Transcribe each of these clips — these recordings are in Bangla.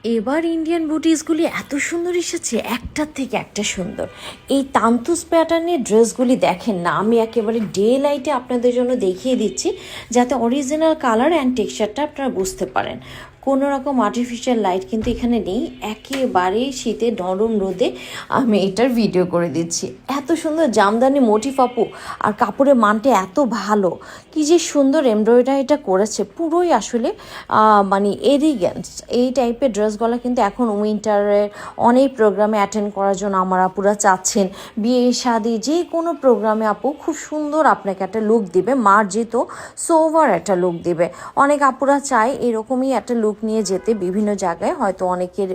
এবার ইন্ডিয়ান বুটিসগুলি এত সুন্দর এসেছে, একটার থেকে একটা সুন্দর। এই তান্তুস প্যাটার্নের ড্রেসগুলি দেখেন না, আমি একেবারে ডে লাইটে আপনাদের জন্য দেখিয়ে দিচ্ছি যাতে অরিজিনাল কালার অ্যান্ড টেক্সচারটা আপনারা বুঝতে পারেন। কোনো রকম আর্টিফিশিয়াল লাইট কিন্তু এখানে নেই, একেবারে শীতে নরম রোদে আমি এটার ভিডিও করে দিচ্ছি। এত সুন্দর জামদানি মোটিফ আপু, আর কাপড়ের মানটা এত ভালো, কি যে সুন্দর এমব্রয়ডারিটা করেছে, পুরোই আসলে মানে এলিগেন্স। এই টাইপের ড্রেসগুলো কিন্তু এখন উইন্টারের অনেক প্রোগ্রামে অ্যাটেন্ড করার জন্য আমার আপুরা চাচ্ছেন। বিয়ে শাদি যে কোনো প্রোগ্রামে আপু খুব সুন্দর আপনাকে একটা লুক দিবে, মার্জিত সোভার একটা লুক দিবে। অনেক আপুরা চায় এরকমই একটা লুক নিয়ে যেতে বিভিন্ন জায়গায়, হয়তো অনেকের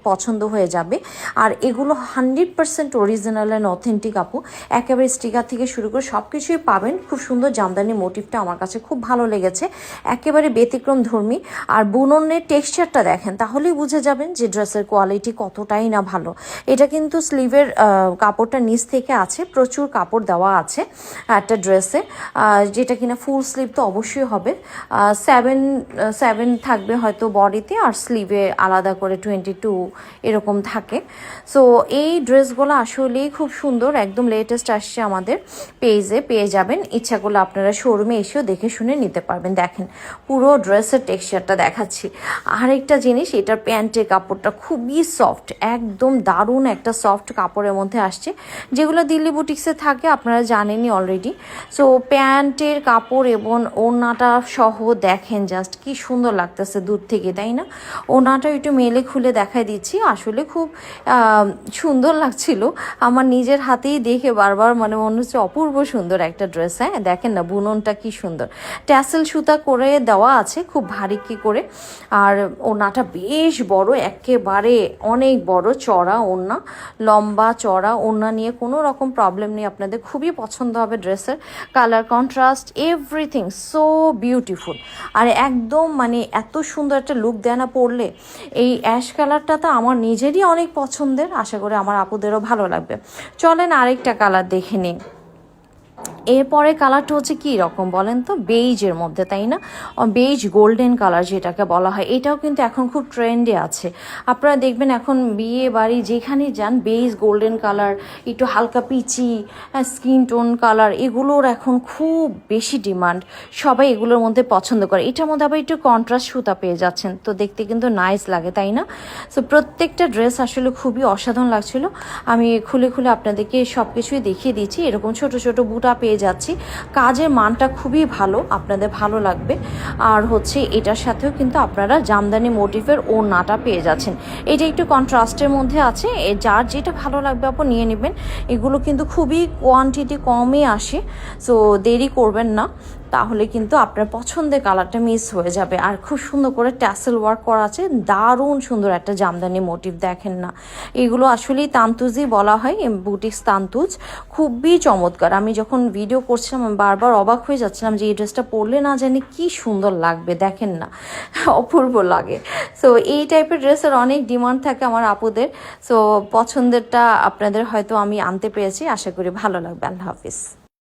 পছন্দ হয়ে যাবে। আর এগুলো 100% অরিজিনাল অ্যান্ড অথেন্টিক আপু, একেবারে স্টিকার থেকে শুরু করে সব কিছুই পাবেন। খুব সুন্দর জামদানি মোটিভটা আমার কাছে খুব ভালো লেগেছে, একেবারে ব্যতিক্রম ধর্মী। আর বুননের টেক্সচারটা দেখেন, তাহলেই বুঝে যাবেন যে ড্রেসের কোয়ালিটি কতটাই না ভালো। এটা কিন্তু স্লিভের কাপড়টা নিচ থেকে আছে, প্রচুর কাপড় দেওয়া আছে একটা ড্রেসে, যেটা কিনা ফুল স্লিভ তো অবশ্যই হবে। 7 থাকবে হয়তো বডিতে, আর স্লিভে আলাদা করে 22 এরকম থাকে। সো এই ড্রেসগুলো আসলেই খুব সুন্দর, একদম লেটেস্ট আসছে আমাদের পেজে, পেয়ে যাবেন। ইচ্ছা করলে আপনারা শোরুমে এসেও দেখে শুনে নিতে পারবেন। দেখেন পুরো ড্রেসের টেক্সচারটা দেখাচ্ছি। আরেকটা জিনিস, এটার প্যান্টের কাপড়টা খুবই সফট, একদম দারুণ একটা সফট কাপড়ের মধ্যে আসছে, যেগুলো দিল্লি বুটিক্সে থাকে আপনারা জানেনই অলরেডি। সো প্যান্টের কাপড় এবং ওড়নাটা সহ দেখেন জাস্ট কি সুন্দর লাগতেছে দূর থেকে, তাই না? ওড়নাটা একটু মেলে খুলে দেখাই দিচ্ছি, আসলে খুব সুন্দর লাগছিল আমার নিজের হাতেই দেখে, বারবার মনে হচ্ছে অপূর্ব সুন্দর একটা ড্রেস। হ্যাঁ দেখেন না বুননটা কি সুন্দর, ট্যাসেল সুতা করে দেওয়া আছে খুব ভারী কি করে। আর ওড়নাটা বেশ বড়, একেবারে অনেক বড় চড়া ওড়না, লম্বা চড়া ওড়না নিয়ে কোনো রকম প্রবলেম নেই আপনাদের, খুবই পছন্দ হবে ড্রেসের colour contrast everything so beautiful. আর একদম মানে এত সুন্দর একটা লুক দেয় না পরলে। এই অ্যাশ কালারটা তো আমার নিজেরই অনেক পছন্দের, আশা করি আমার আপুদেরও ভালো লাগবে। চলেন আরেকটা কালার দেখে নিই। এরপরে কালারটা হচ্ছে কী রকম বলেন তো, বেইজের মধ্যে, তাই না? বেইজ গোল্ডেন কালার যেটাকে বলা হয়, এটাও কিন্তু এখন খুব ট্রেন্ডে আছে। আপনারা দেখবেন এখন বিয়ে বাড়ি যেখানে যান, বেইজ গোল্ডেন কালার, একটু হালকা পিচি স্কিন টোন কালার, এগুলোর এখন খুব বেশি ডিমান্ড, সবাই এগুলোর মধ্যে পছন্দ করে। এটার মধ্যে আবার একটু কন্ট্রাস্ট সুতা পেয়ে যাচ্ছেন, তো দেখতে কিন্তু নাইস লাগে, তাই না? সো প্রত্যেকটা ড্রেস আসলে খুবই অসাধারণ লাগছিল। আমি খুলে খুলে আপনাদেরকে সব কিছুই দেখিয়ে দিচ্ছি। এরকম ছোট ছোট বুটা পেয়ে যাচ্ছি, কাজের মানটা খুবই ভালো, আপনাদের ভালো লাগবে। আর হচ্ছে এটার সাথেও কিন্তু আপনারা জামদানি মোটিফের ওড়নাটা পেয়ে যাচ্ছেন, এটা একটু কন্ট্রাস্টের মধ্যে আছে, যার যেটা ভালো লাগবে আপনি নিয়ে নেবেন। এগুলো কিন্তু খুবই কোয়ান্টিটি কমে আসে, সো দেরি করবেন না, তাহলে কিন্তু আপনার পছন্দের কালারটা মিস হয়ে যাবে। আর খুব সুন্দর করে ট্যাসেল ওয়ার্ক করা আছে, দারুণ সুন্দর একটা জামদানি মোটিভ, দেখেন না? এগুলো আসলেই তান্তুজই বলা হয়, বুটিক্স তান্তুজ, খুবই চমৎকার। আমি যখন ভিডিও করছিলাম আমি বারবার অবাক হয়ে যাচ্ছিলাম যে এই ড্রেসটা পরলে না জানি কি সুন্দর লাগবে, দেখেন না? অপূর্ব লাগে। সো এই টাইপের ড্রেসের অনেক ডিমান্ড থাকে আমার আপুদের। সো পছন্দেরটা আপনাদের হয়তো আমি আনতে পেরেছি, আশা করি ভালো লাগবে। আল্লাহ হাফিজ।